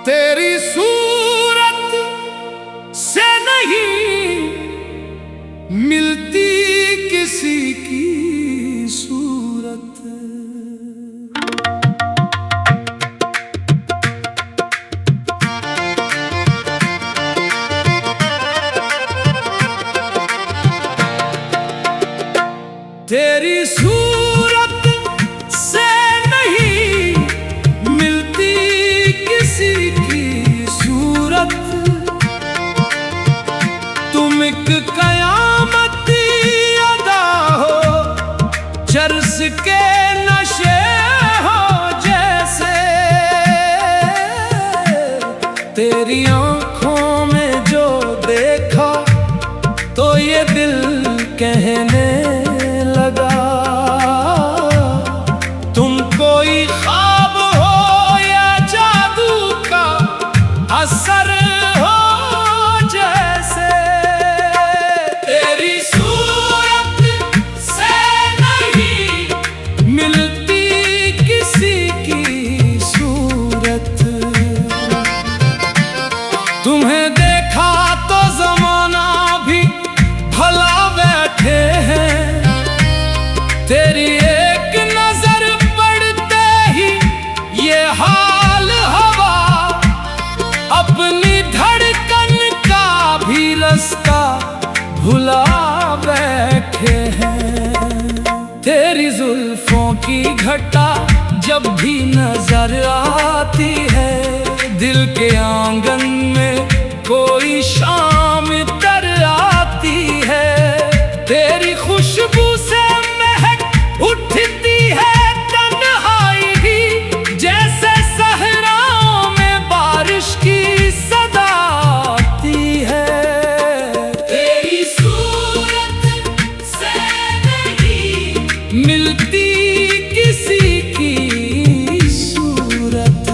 तेरी सूरत से नहीं मिलती किसी की सूरत। तेरी सूरत से नहीं मिलती किसी की सूरत। तुम एक कयामती अदा हो, चरस के नशे हो जैसे। तेरी आंखों में जो देखा तो ये दिल कहने लगा, तुम कोई ख्वाब हो या जादू का असर हो जैसे। तेरी सूरत से नहीं मिलती किसी की सूरत। तुम्हें देखा तो जमाना भी भला बैठे हैं। तेरी एक नजर पड़ते ही ये हाल हवा, अपनी धड़कन का भी रास्ता भुला बैठे हैं। तेरी जुल्फों की घटा जब भी नजर आती है, दिल के आंगन में कोई शाम तर आती है। तेरी खुशबू से उठती है तन्हाई भी, जैसे सहराओं में बारिश की सदा आती है। तेरी सूरत से नहीं मिलती किसी की सूरत।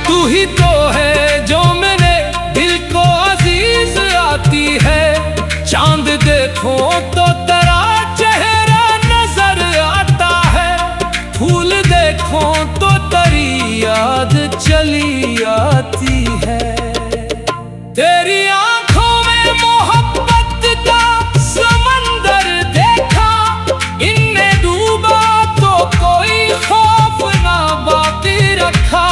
तू ही तो है जो मेरे दिल को अजीज आती है। चांद देखो तो तेरा चेहरा नजर आता है, फूल देखो तो तेरी याद चली आती है। तेरी आंखों में मोहब्बत का समंदर देखा, इनमें डूबा तो कोई खौफ ना बाकी रखा।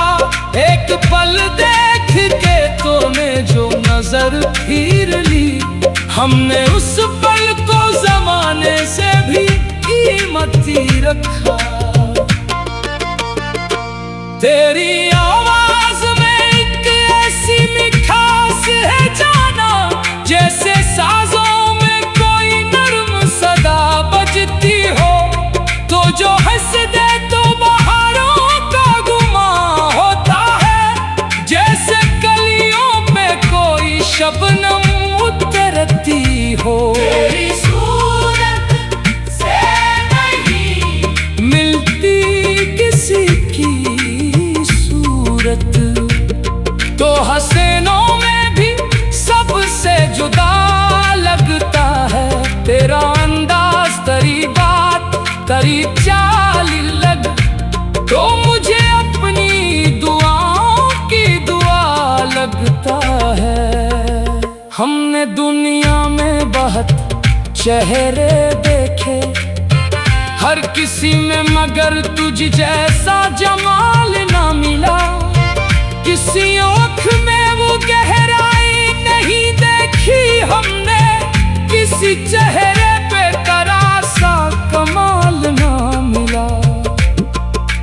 एक पल देख के तूने जो नजर फिर ली, हमने उस पल को जमाने से भी कीमती रखा। तेरी आवाज में एक ऐसी मिठास है जाना, जैसे साजों में कोई नर्म सदा बजती हो। तो जो हंस दे तो बहारों का गुमा होता है, जैसे कलियों पे कोई शबनम उतरती हो। तेरी सूरत से नहीं मिलती किसी की सूरत। तो हसीनों में भी सबसे जुदा लगता है तेरा अंदाज, तेरी बात, तेरी चाल लग तो मुझे अपनी दुआओं की दुआ लगता है। हमने दुनिया में बहुत चेहरे देखे, हर किसी में मगर तुझ जैसा जमाल ना मिला। किसी आँख में वो गहराई नहीं देखी हमने, किसी चेहरे पे तेरा सा कमाल ना मिला।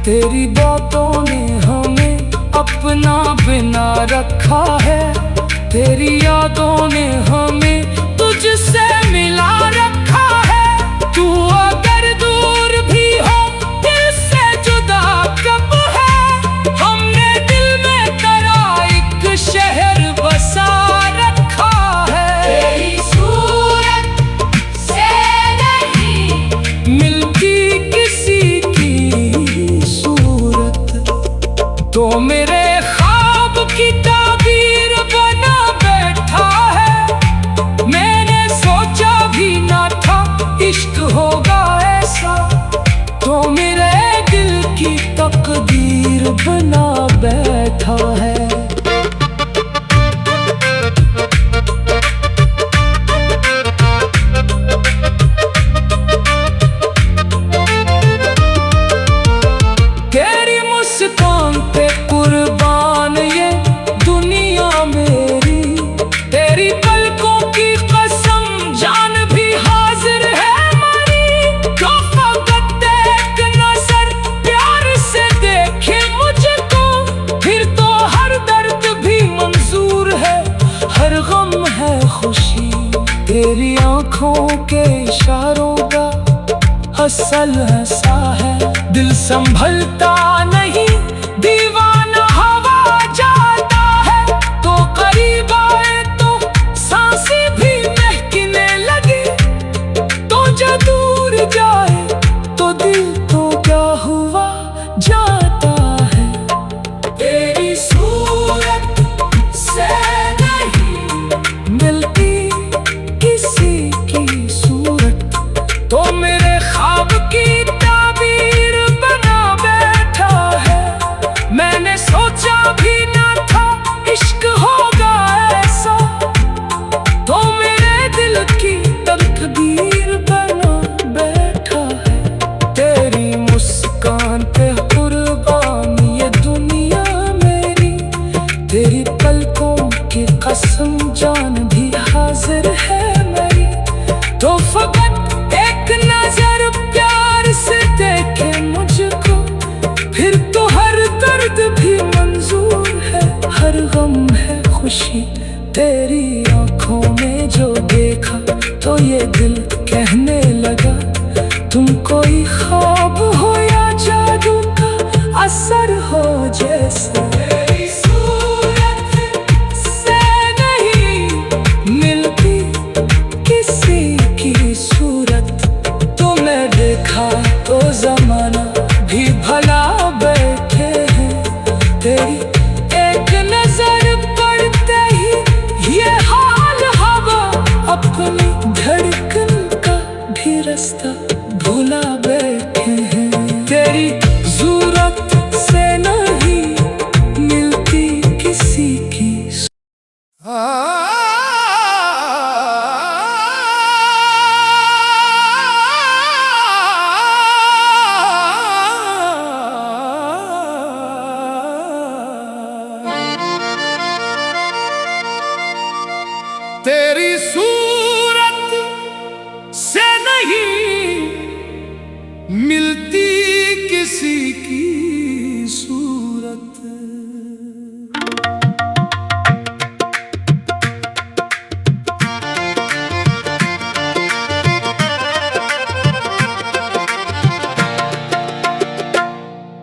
तेरी बातों ने हमें अपना बिना रखा है, तेरी यादों ने हमें तुझसे मिला रखा है। तू अगर दूर भी हो दिल से जुदा कब है, हमने दिल में तेरा एक शहर बसा तेरी आंखों के इशारों का असल ऐसा है, दिल संभलता नहीं, दीवाना हवा जाता है। तो करीब आए तो सांसें भी महकने लगी, तो जो दूर जाए तो दिल तो क्या हुआ जाता है। तेरी सूरत से नहीं मिलती किसी की सूरत, तो मेरे ख्वाब की ताबीर बना बैठा है। मैंने सोचा भी ना था इश्क होगा ऐसा, तो मेरे दिल की तकदीर बना बैठा है। तेरी मुस्कान पे कुर्बान ये दुनिया मेरी, तेरी पलकों की कसम जान भी हाजिर है मेरी। तो फकत एक नजर प्यार से देखे मुझको, फिर तो हर दर्द भी मंजूर है, हर गम है खुशी। तेरी आंखों में जो देखा तो ये दिल कहने लगा, तुम कोई ख्वाब हो या जादू का असर हो जैसे। तेरी सूरत से नहीं मिलती किसी की सूरत, तुम्हें देखा तो जमाना भी भला बैठे हैं। तेरी एक नजर पड़ते ही ये हाल हवा, अपनी धड़कन का भी रास्ता भुला बैठे हैं। तेरी सूरत से नहीं मिलती किसी की। तेरी सूरत से नहीं मिलती किसी की सूरत।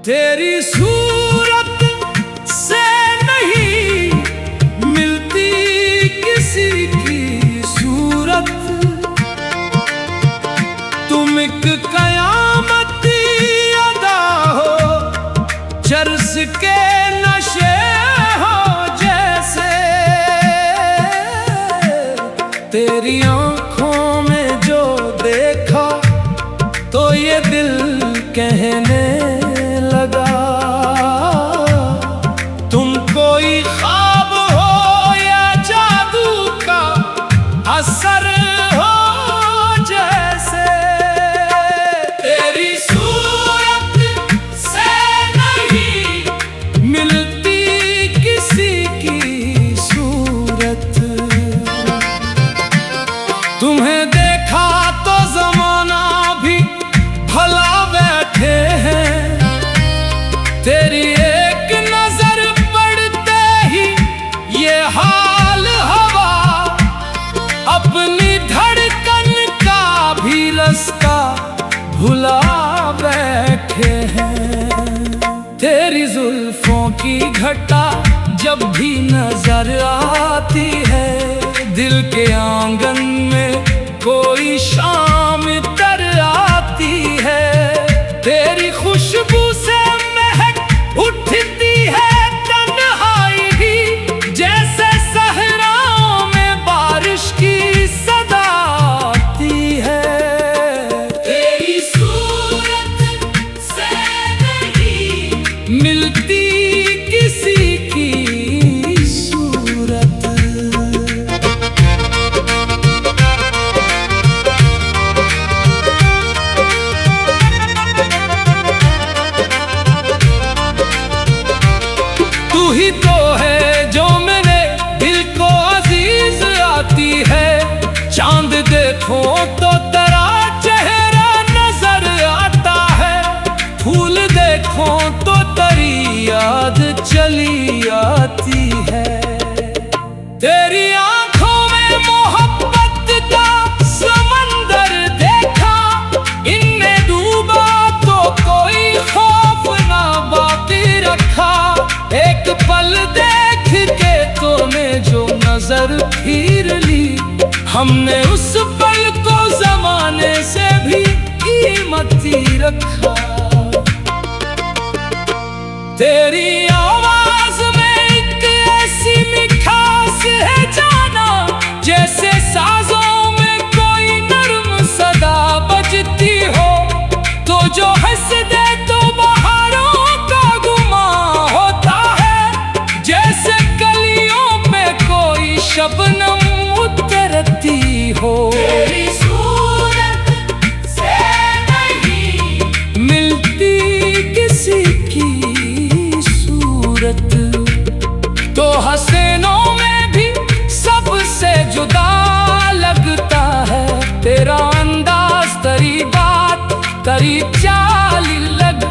तेरी सूरत से नहीं मिलती किसी की सूरत, तुम एक कयामती अदा हो, चर्स के नशे हो जैसे। तेरी आंखों में जो देखा तो ये दिल कहने लगा, तुम कोई ख्वाब हो या जादू का असर हो जैसे। तेरी सूरत से नहीं मिलती किसी की सूरत, तुम्हें देखा तो जमाना भी भला बैठे हैं। तेरी एक नजर पड़ते ही ये हाल हवा, अपनी धड़कन का भी रास्ता भुला बैठे हैं। तेरी जुल्फों की घटा जब भी नजर आती है, दिल के आंगन में कोई शाम तर आती है। तेरी खुशबू से महक उठती है तन्हाई भी, जैसे सहराओं में बारिश की सदा आती है। तेरी सूरत से नहीं मिलती किसी की सूरत। तू ही तो है जो मेरे दिल को अजीज आती है, चांद देखो तो तेरा चेहरा नजर आता है, फूल देखो तो तेरी याद चली आती है। तेरी आंखों में मोहब्बत का रखा। तेरी आवाज में एक ऐसी मिठास है जाना, जैसे साजों में कोई नर्म सदा बजती हो। तो जो हंस दे तो बहारों का गुमा होता है, जैसे कलियों पे कोई शबनम उतरती हो। तेरी सूरत से नहीं मिलती किसी की सूरत, तो हसीनों में भी सबसे जुदा लगता है। तेरा अंदाज, तेरी बात, तेरी चाल लग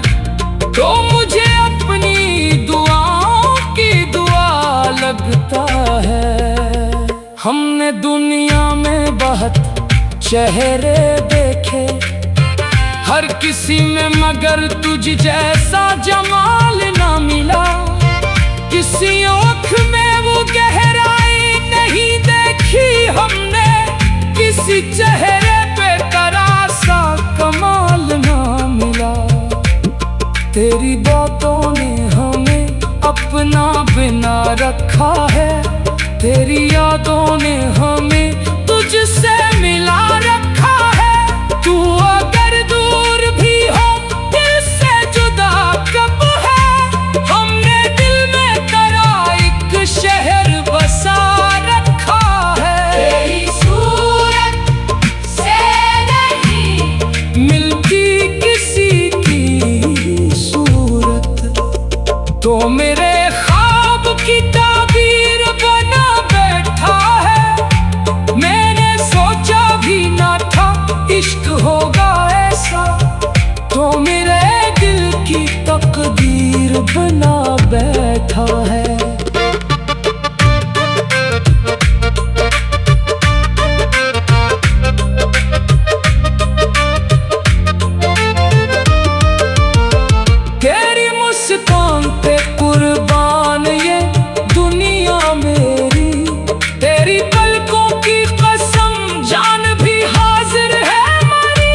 तो मुझे अपनी दुआओं की दुआ लगता है। हमने दुनिया में बहुत चेहरे देखे, हर किसी में मगर तुझ जैसा जमाल ना मिला। किसी आँख में वो गहराई नहीं देखी हमने, किसी चेहरे पे तेरा सा कमाल ना मिला। तेरी बातों ने हमें अपना बिना रखा है, तेरी यादों ने हमें तुझसे मिला रखा है। तू अगर दूर भी हो दिल से जुदा कब है, हमने दिल में तेरा एक शहर बसा रखा है। तेरी सूरत से नहीं मिलती किसी की सूरत, तो मेरे ख्वाब की ताबीर बना बैठा है। मैंने सोचा भी ना था इश्क होगा ऐसा, तो मेरे दिल की तकदीर बना बैठा है। तेरी मुस्कान पे कुर्बान ये दुनिया मेरी, तेरी पलकों की कसम जान भी हाजिर है हमारी।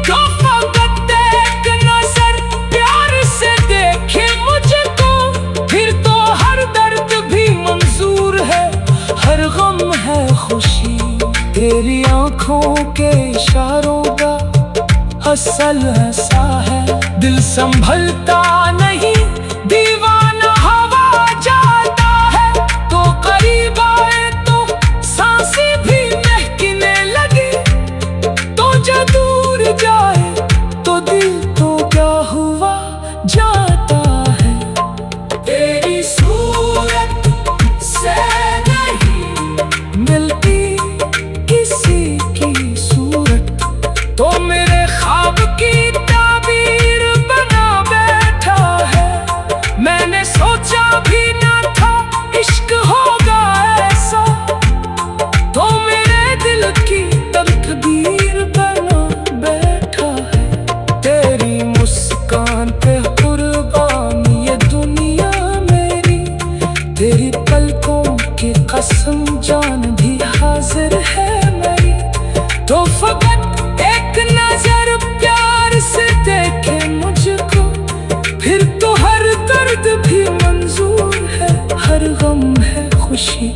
तो फकत एक नजर प्यार से देखे मुझको, फिर तो हर दर्द भी मंजूर है, हर गम है खुशी। तेरी आंखों के इशारों का असल ऐसा है, दिल संभलता नहीं दीवाना हवा जाता है। तो करीब आए तो सांसें भी महकने लगी, तो जो दूर जाए तो दिल तो क्या हुआ जाता है। तेरी सूरत से नहीं मिलती किसी की सूरत, तो मेरे ख्वाब की ताबीर बना बैठा है। मैंने सोचा भी ना था इश्क होगा ऐसा, तो मेरे दिल की तकदीर बना बैठा है। तेरी मुस्कान पे कुर्बान ये दुनिया मेरी, तेरी पलकों की कसम जान भी हाजिर है मेरी। तो फकत एक नजर प्यार से देखे मुझको, फिर तो हर दर्द भी मंजूर है, हर गम है खुशी।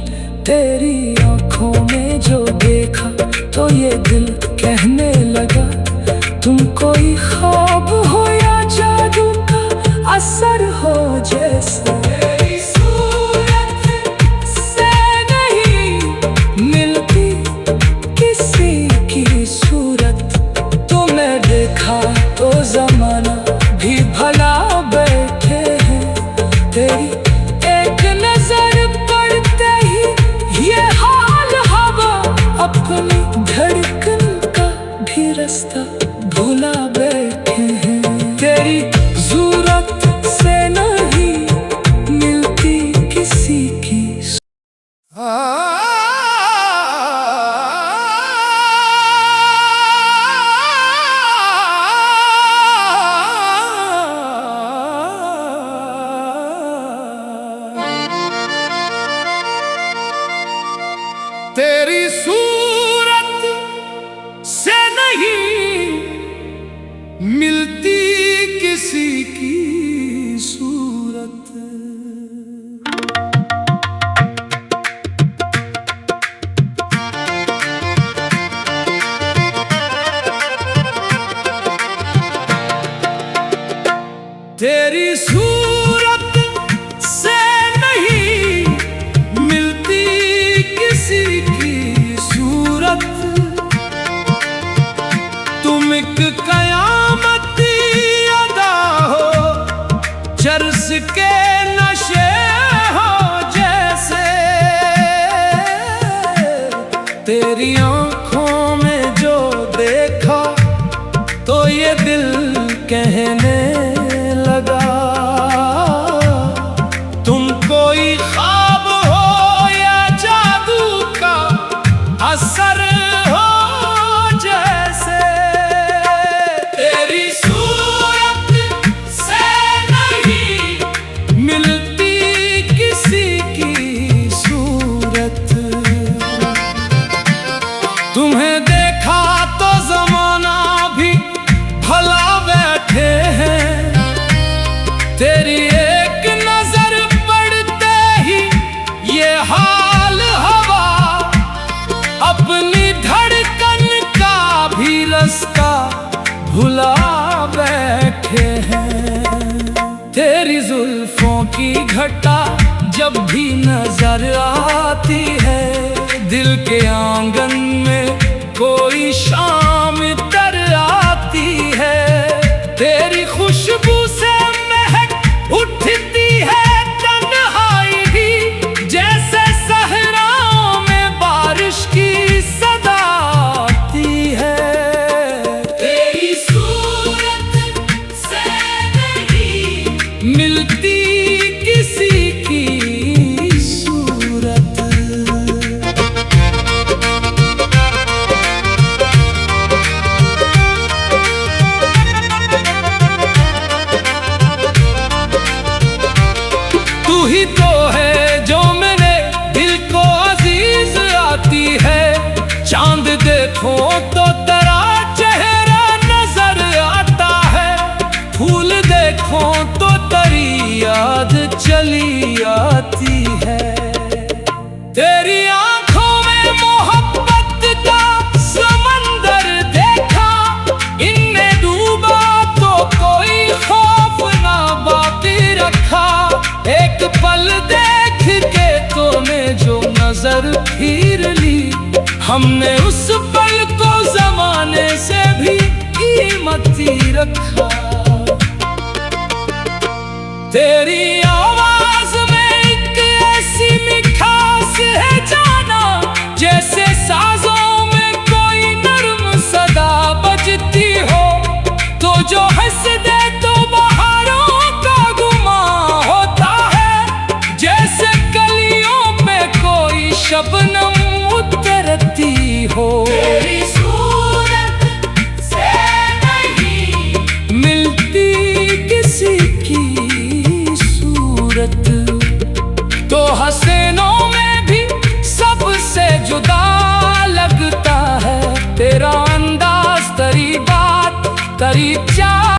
तेरी आंखों में जो देखा तो ये दिल कहने लगा, तुम कोई ख्वाब हो या जादू का असर हो जैसा। तेरी सूरत से नहीं मिलती किसी की सूरत, तुमने देखा तो जमाना भी भला बैठे हैं। तेरी एक नजर पड़ते ही ये हाल हवा, अपनी धड़कन का भी रास्ता भुला बैठे हैं। तेरी सूरत से नहीं मिलती किसी की। तेरी सूरत से नहीं मिलती के नशे हो जैसे, तेरी आंखों में जो देखा तो ये दिल कहने लगा, तुम कोई ख्वाब हो या जादू का असर हो जैसे। तेरी सूरत से नहीं मिलती किसी की सूरत, तुम्हें देखा तो जमाना भी भला बैठे हैं, तेरी एक नजर पड़ते ही ये हाल हवा, अपनी धड़कन का भी रास्ता भुला बैठे हैं। तेरी जुल्फों की घटा जब भी नजर आती है, दिल के आंगन में कोई शाम तर आती है, तेरी खुशबू से महक उठती है तन्हाई भी, जैसे सहराओं में बारिश की सदा आती है। तेरी सूरत से नहीं मिलती किसी की सूरत। तू ही तो है जो मेरे दिल को अजीज आती है, चांद देखो तो तेरा चेहरा नजर आता है, फूल देखो तो तेरी याद चली आती है। तेरी आंखों में मोहब्बत का समंदर देखा, इनमें डूबा तो कोई खौफ ना बाकी रखा, एक पल देख के तूने जो नजर फिर ली, हमने उस पल को जमाने से भी कीमती रखा। तेरी आवाज में एक ऐसी मिठास है जाना, जैसे साजों में कोई नर्म सदा बजती हो, तो जो हंस दे तो बहारों का गुमा होता है, जैसे कलियों पे कोई शबनम उतरती हो। तेरी सूरत से नहीं मिलती किसी की सूरत, तो हसीनों में भी सबसे जुदा लगता है, तेरा अंदाज, तेरी बात, तेरी चाल।